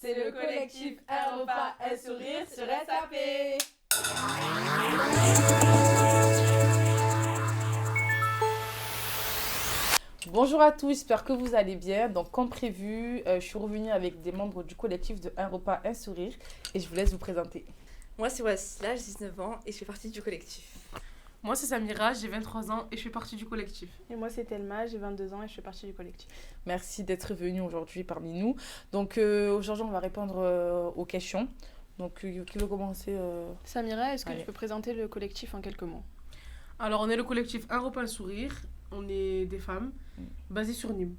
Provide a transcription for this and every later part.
C'est le collectif Un repas, un sourire sur SAP. Bonjour à tous, j'espère que vous allez bien. Donc comme prévu, je suis revenue avec des membres du collectif de Un repas, un sourire et je vous laisse vous présenter. Moi c'est Wassila, j'ai 19 ans et je fais partie du collectif. Moi c'est Samira, j'ai 23 ans et je fais partie du collectif. Et moi c'est Thelma, j'ai 22 ans et je fais partie du collectif. Merci d'être venus aujourd'hui parmi nous. Donc aujourd'hui on va répondre aux questions. Donc qui veut commencer Samira, est-ce que Allez. tu peux présenter le collectif en quelques mots? Alors on est le collectif Un repas, un sourire. On est des femmes basées sur Nîmes.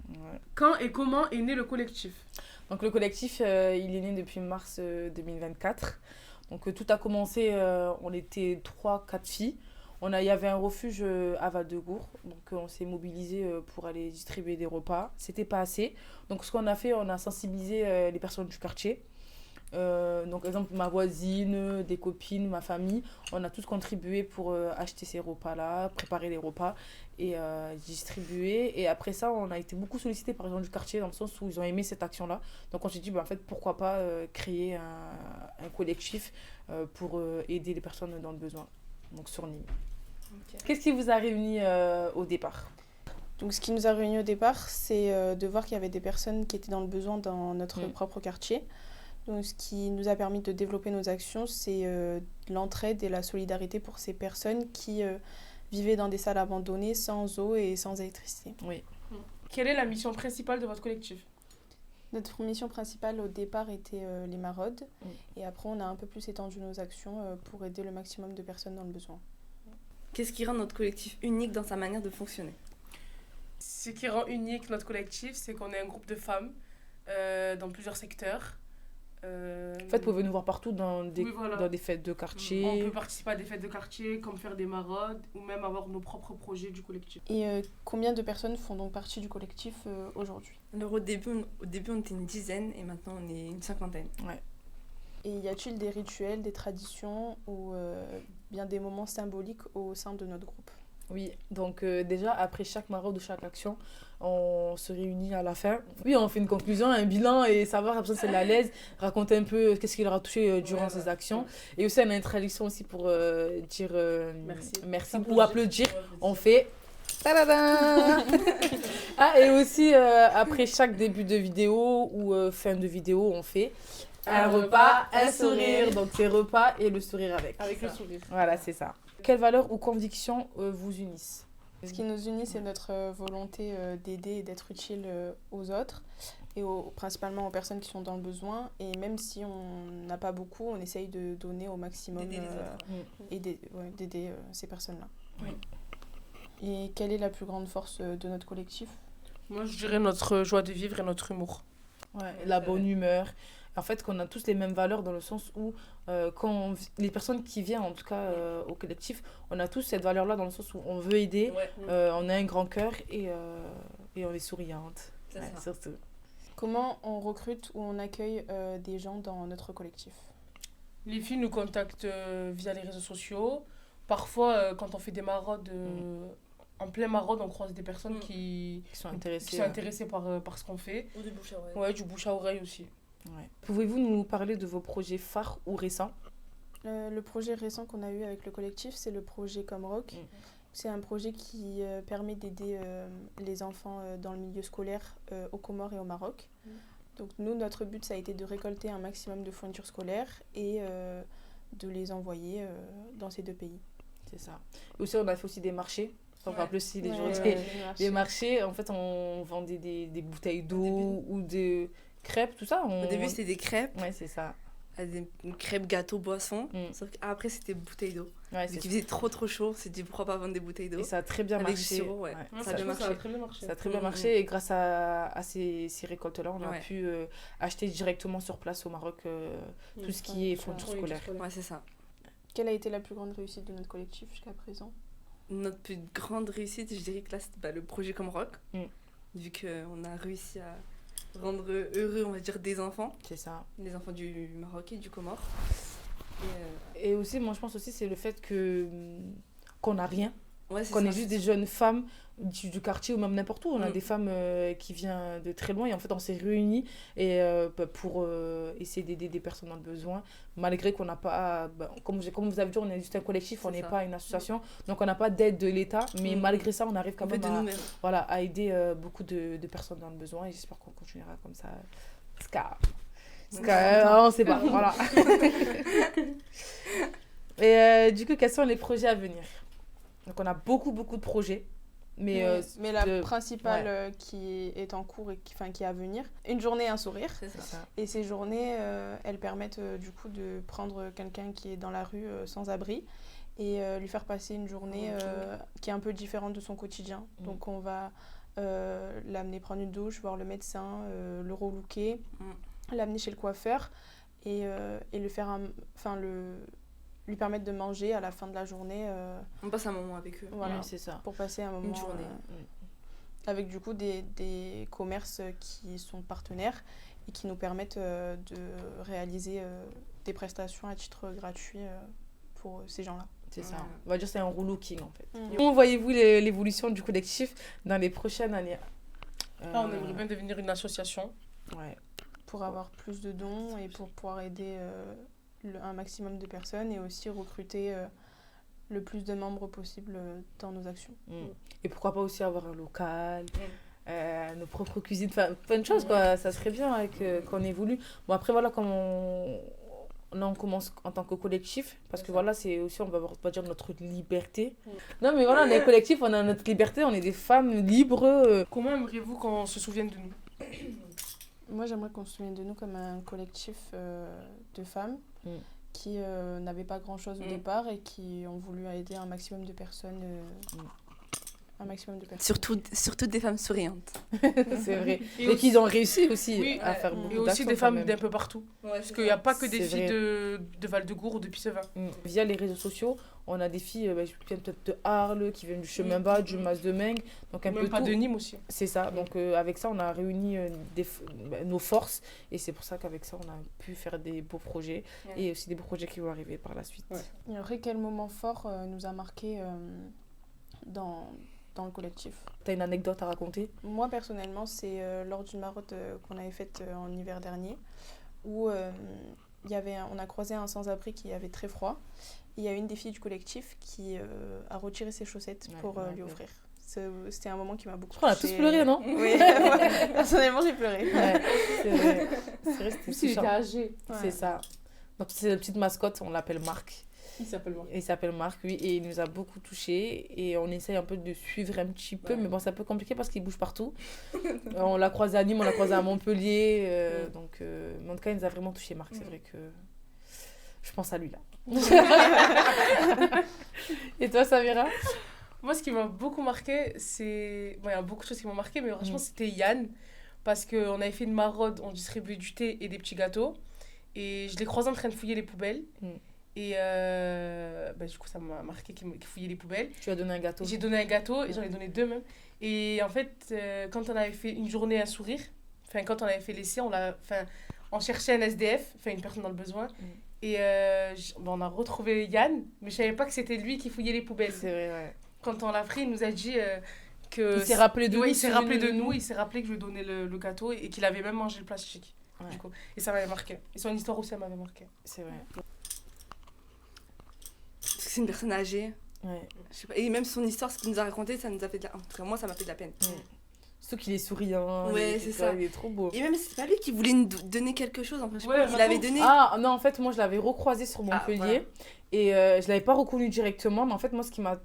Ouais. Quand et comment est né le collectif? Donc le collectif, il est né depuis mars 2024. Donc tout a commencé, on était 3-4 filles. Il y avait un refuge à Val-de-Gour. Donc on s'est mobilisés pour aller distribuer des repas. C'était pas assez. Donc ce qu'on a fait, on a sensibilisé les personnes du quartier. Donc exemple ma voisine, des copines, ma famille, on a tous contribué pour acheter ces repas-là, préparer les repas et distribuer. Et après ça, on a été beaucoup sollicités par les gens du quartier dans le sens où ils ont aimé cette action-là. Donc on s'est dit, en fait, pourquoi pas créer un collectif pour aider les personnes dans le besoin, donc sur Nîmes. Okay. Qu'est-ce qui vous a réunis au départ ? Donc ce qui nous a réunis au départ, c'est de voir qu'il y avait des personnes qui étaient dans le besoin dans notre propre quartier. Donc, ce qui nous a permis de développer nos actions, c'est l'entraide et la solidarité pour ces personnes qui vivaient dans des salles abandonnées, sans eau et sans électricité. Oui. Quelle est la mission principale de votre collectif ? Notre mission principale au départ était les maraudes. Et après, on a un peu plus étendu nos actions pour aider le maximum de personnes dans le besoin. Qu'est-ce qui rend notre collectif unique dans sa manière de fonctionner ? Ce qui rend unique notre collectif, c'est qu'on est un groupe de femmes dans plusieurs secteurs. En fait, vous pouvez nous voir partout dans des fêtes de quartier. On peut participer à des fêtes de quartier, comme faire des maraudes, ou même avoir nos propres projets du collectif. Et combien de personnes font donc partie du collectif aujourd'hui ? Alors au début, on était une dizaine et maintenant on est une cinquantaine. Ouais. Et y a-t-il des rituels, des traditions ou bien des moments symboliques au sein de notre groupe ? Oui, donc déjà, après chaque maraude ou chaque action, on se réunit à la fin. Oui, on fait une conclusion, un bilan et savoir la personne, c'est à l'aise, raconter un peu qu'est-ce qui leur a touché durant ces actions. Ouais. Et aussi, on a une tradition aussi pour dire merci ou applaudir. On fait... Tadadam. Ah, et aussi, après chaque début de vidéo ou fin de vidéo, on fait... Un repas, un sourire. Donc, c'est repas et le sourire avec. Avec le sourire. Voilà, c'est ça. Quelles valeurs ou convictions vous unissent ? Ce qui nous unit, c'est notre volonté d'aider et d'être utile aux autres et principalement aux personnes qui sont dans le besoin. Et même si on n'a pas beaucoup, on essaye de donner au maximum et d'aider ces personnes-là. Oui. Et quelle est la plus grande force de notre collectif ? Moi, je dirais notre joie de vivre et notre humour. Ouais, la bonne humeur. En fait, qu'on a tous les mêmes valeurs dans le sens où les personnes qui viennent, en tout cas au collectif, on a tous cette valeur-là dans le sens où on veut aider, on a un grand cœur et on est souriante. C'est ça. Surtout. Comment on recrute ou on accueille des gens dans notre collectif ? Les filles nous contactent via les réseaux sociaux. Parfois, quand on fait des maraudes, en plein maraude, on croise des personnes qui sont intéressées par ce qu'on fait. Ou du bouche à oreille. Ouais, du bouche à oreille aussi. Ouais. Pouvez-vous nous parler de vos projets phares ou récents ? Le projet récent qu'on a eu avec le collectif, c'est le projet Comme Rock. C'est un projet qui permet d'aider les enfants dans le milieu scolaire aux Comores et au Maroc. Donc nous, notre but, ça a été de récolter un maximum de fournitures scolaires et de les envoyer dans ces deux pays. C'est ça. Et aussi, on a fait aussi des marchés. On rappelle aussi les journées. Les marchés, en fait, on vendait des bouteilles d'eau ou des crêpes, tout ça. Au début, c'était des crêpes. Ouais, c'est ça. Des crêpes, gâteaux, boissons. Sauf qu'après, c'était bouteilles d'eau. Ouais, donc, il faisait trop chaud. On s'est dit, pourquoi pas vendre des bouteilles d'eau ? Et ça a très bien avec marché. Du sirop, ouais. Ça a très bien marché. Ça a très bien marché. Et grâce à ces récoltes-là, on a pu acheter directement sur place au Maroc tout ce qui est fourniture scolaire. Ouais, c'est ça. Quelle a été la plus grande réussite de notre collectif jusqu'à présent ? Notre plus grande réussite, je dirais que là, c'était le projet Comme Rock. Vu qu'on a réussi à rendre heureux, on va dire, des enfants. C'est ça. Les enfants du Maroc et du Comore. Et aussi, moi, je pense aussi, c'est le fait qu'on n'a rien. qu'on est juste des jeunes femmes du quartier ou même n'importe où. On a des femmes qui viennent de très loin et en fait on s'est réunis et, pour essayer d'aider des personnes dans le besoin, malgré qu'on n'a pas, comme vous avez dit, on est juste un collectif, on n'est pas une association, donc on n'a pas d'aide de l'État, mais malgré ça on arrive quand même à aider beaucoup de personnes dans le besoin et j'espère qu'on continuera comme ça. On sait pas, voilà. Et du coup, quels sont les projets à venir? Donc on a beaucoup de projets. Mais la principale qui est en cours et qui est à venir, une journée, un sourire. C'est ça. Et ces journées, elles permettent du coup de prendre quelqu'un qui est dans la rue sans abri et lui faire passer une journée qui est un peu différente de son quotidien. Donc on va l'amener prendre une douche, voir le médecin, le relooker, l'amener chez le coiffeur et lui faire lui permettre de manger à la fin de la journée. On passe un moment avec eux. Voilà, c'est ça. Pour passer un moment. Une journée. Avec du coup des commerces qui sont partenaires et qui nous permettent de réaliser des prestations à titre gratuit pour ces gens-là. C'est ça. On va dire que c'est un relooking en fait. Comment voyez-vous l'évolution du collectif dans les prochaines années? On aimerait bien devenir une association. Pour avoir plus de dons et pour pouvoir aider un maximum de personnes et aussi recruter le plus de membres possible dans nos actions. Et pourquoi pas aussi avoir un local, nos propres cuisines, plein de choses quoi. Ça serait bien qu'on évolue. Bon après voilà, comme on commence en tant que collectif parce que voilà, c'est aussi, on va dire, notre liberté. Non mais voilà, on est un collectif, on a notre liberté, on est des femmes libres. Comment aimeriez-vous qu'on se souvienne de nous? Moi j'aimerais qu'on se souvienne de nous comme un collectif de femmes qui n'avaient pas grand chose au départ et qui ont voulu aider un maximum de personnes. Surtout des femmes souriantes. C'est vrai. Et qu'ils ont réussi aussi à faire beaucoup d'actions. Et aussi des femmes d'un peu partout. Parce qu'il n'y a pas que des filles de Val-de-Gour ou de Pissevin. Via les réseaux sociaux, on a des filles qui viennent peut-être de Arles, qui viennent du Chemin Bas, du Mas de Meng. Donc même pas de Nîmes aussi. C'est ça. Donc avec ça, on a réuni nos forces. Et c'est pour ça qu'avec ça, on a pu faire des beaux projets. Et aussi des beaux projets qui vont arriver par la suite. Et après, quel moment fort nous a marqué dans le collectif? T'as une anecdote à raconter? Moi, personnellement, c'est lors d'une maraude qu'on avait faite en hiver dernier, où on a croisé un sans-abri qui avait très froid. Il y a une des filles du collectif qui a retiré ses chaussettes pour lui offrir. C'était un moment qui m'a beaucoup touchée. On a tous pleuré, non? Oui, personnellement, j'ai pleuré. C'est vrai. C'est vrai, c'était il était âgé. C'est ça. Donc, c'est la petite mascotte, on l'appelle Marc. Il s'appelle Marc, oui, et il nous a beaucoup touchés. Et on essaye un peu de suivre un petit peu, mais bon, c'est un peu compliqué parce qu'il bouge partout. On l'a croisé à Nîmes, on l'a croisé à Montpellier. Donc, mais en tout cas, il nous a vraiment touchés, Marc. C'est vrai que je pense à lui, là. Et toi, Samira? Moi, ce qui m'a beaucoup marqué, c'est... Bon, il y a beaucoup de choses qui m'ont marqué, mais franchement, c'était Yann. Parce qu'on avait fait une maraude, on distribuait du thé et des petits gâteaux. Et je l'ai croisé en train de fouiller les poubelles. Et du coup, ça m'a marqué qu'il fouillait les poubelles. Tu as donné un gâteau? J'ai donné un gâteau, et j'en ai donné 2 même. Et en fait, quand on avait fait une journée à sourire, quand on avait fait l'essai, on cherchait un SDF, une personne dans le besoin. Et on a retrouvé Yann, mais je savais pas que c'était lui qui fouillait les poubelles. C'est vrai, ouais. Quand on l'a pris, il nous a dit que... Il s'est rappelé de nous. Il s'est rappelé de nous, il s'est rappelé que je lui donnais le gâteau et qu'il avait même mangé le plastique. Du coup. Et ça m'avait marqué. Et son histoire aussi, elle m'avait marqué. C'est vrai. Parce que c'est une personne âgée. Je sais pas. Et même son histoire, ce qu'il nous a raconté, ça nous a fait de la... En tout cas, moi, ça m'a fait de la peine. Surtout qu'il est souriant. C'est ça. Il est trop beau. Et même, c'est pas lui qui voulait nous donner quelque chose. En fait, il avait donné... Ah, non, en fait, moi, je l'avais recroisé sur Montpellier. Et je l'avais pas reconnu directement. Mais en fait, moi, ce qui m'a...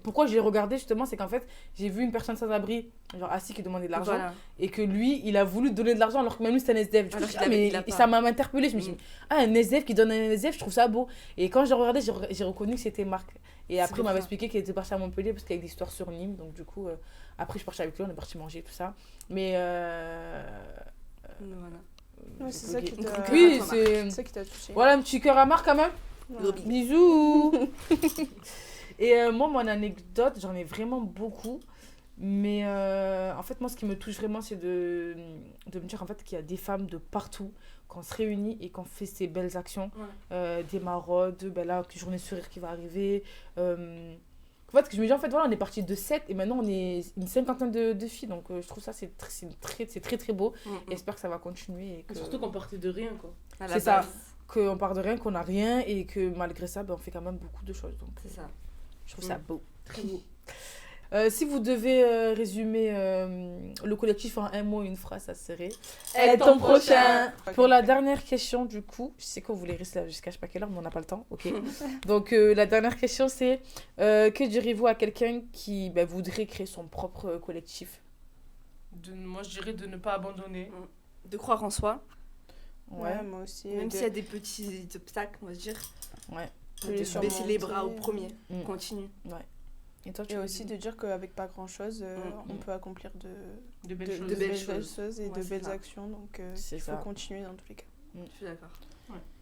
Pourquoi je l'ai regardé, justement, c'est qu'en fait, j'ai vu une personne sans abri, genre assis, qui demandait de l'argent. Et que lui, il a voulu donner de l'argent alors que même lui, c'était un SDF. Ça m'a interpellée. Je me suis dit, un SDF qui donne un SDF, je trouve ça beau. Et quand je l'ai regardé, j'ai reconnu que c'était Marc. Et après, il m'avait expliqué qu'il était parti à Montpellier parce qu'il y avait des histoires sur Nîmes. Donc, du coup, après, je suis partie avec lui, on est parti manger, tout ça. Mais. C'est ça qui t'a... Oui, c'est ça qui t'a touché. Voilà, un petit cœur à Marc quand même. Bisous. Et moi, mon anecdote, j'en ai vraiment beaucoup. Mais en fait, moi, ce qui me touche vraiment, c'est de me dire en fait, qu'il y a des femmes de partout, qu'on se réunit et qu'on fait ces belles actions. Des maraudes, là, Journée Sourire qui va arriver. En fait, je me dis, en fait, voilà, on est parti de 7 et maintenant, on est une cinquantaine de filles. Donc, je trouve ça, c'est très, très beau. Et j'espère que ça va continuer. Et que... Surtout qu'on partait de rien, quoi. C'est ça, qu'on part de rien, qu'on n'a rien et que malgré ça, on fait quand même beaucoup de choses. Donc, c'est ça. Je trouve ça beau. Très beau. Si vous devez résumer le collectif en un mot, une phrase, ça serait Et ton prochain. Pour la dernière question, du coup, je sais qu'on voulait rester là jusqu'à je sais pas quelle heure, mais on n'a pas le temps. Ok. Donc, la dernière question, c'est que direz-vous à quelqu'un qui voudrait créer son propre collectif? Moi, je dirais de ne pas abandonner. De croire en soi. Ouais, moi aussi. Même s'il y a des petits obstacles, on va dire. Ouais. De baisser les bras au premier. Continue. Ouais. Et toi, aussi de dire qu'avec pas grand chose, on peut accomplir de belles choses et de belles actions. Donc il faut continuer dans tous les cas. Je suis d'accord.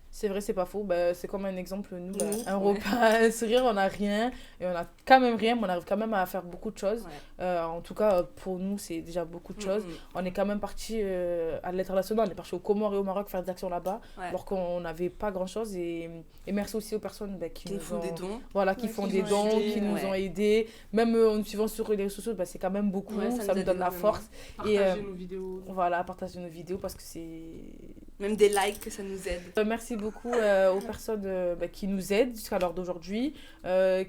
C'est vrai, c'est pas faux. C'est comme un exemple, nous, un repas, un sourire, on n'a rien. Et on a quand même rien, mais on arrive quand même à faire beaucoup de choses. En tout cas, pour nous, c'est déjà beaucoup de choses. On est quand même parti à l'international. On est parti aux Comores et au Maroc faire des actions là-bas, alors qu'on n'avait pas grand-chose. Et merci aussi aux personnes qui nous font des dons. Voilà, qui font des dons, qui nous ont aidés. Même en nous suivant sur les réseaux sociaux, c'est quand même beaucoup. Ça nous donne la force. Partager nos vidéos. Voilà, partager nos vidéos parce que c'est... Même des likes, ça nous aide. Merci beaucoup aux personnes qui nous aident jusqu'à l'heure d'aujourd'hui,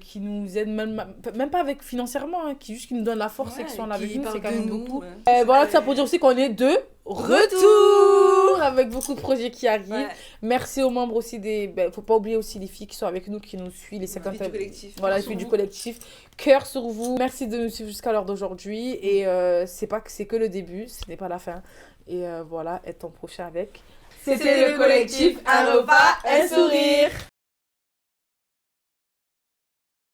qui nous aident même pas avec financièrement, qui nous donnent la force et qui sont là avec nous, c'est quand même beaucoup. Voilà, tout ça pour dire aussi qu'on est de retour avec beaucoup de projets qui arrivent. Merci aux membres aussi faut pas oublier aussi les filles qui sont avec nous, qui nous suivent, les 50 du collectif. Voilà, les filles du collectif. Cœur sur vous. Merci de nous suivre jusqu'à l'heure d'aujourd'hui et c'est que le début, ce n'est pas la fin. Et voilà, être ton prochain avec. C'était le collectif Un repas, un sourire.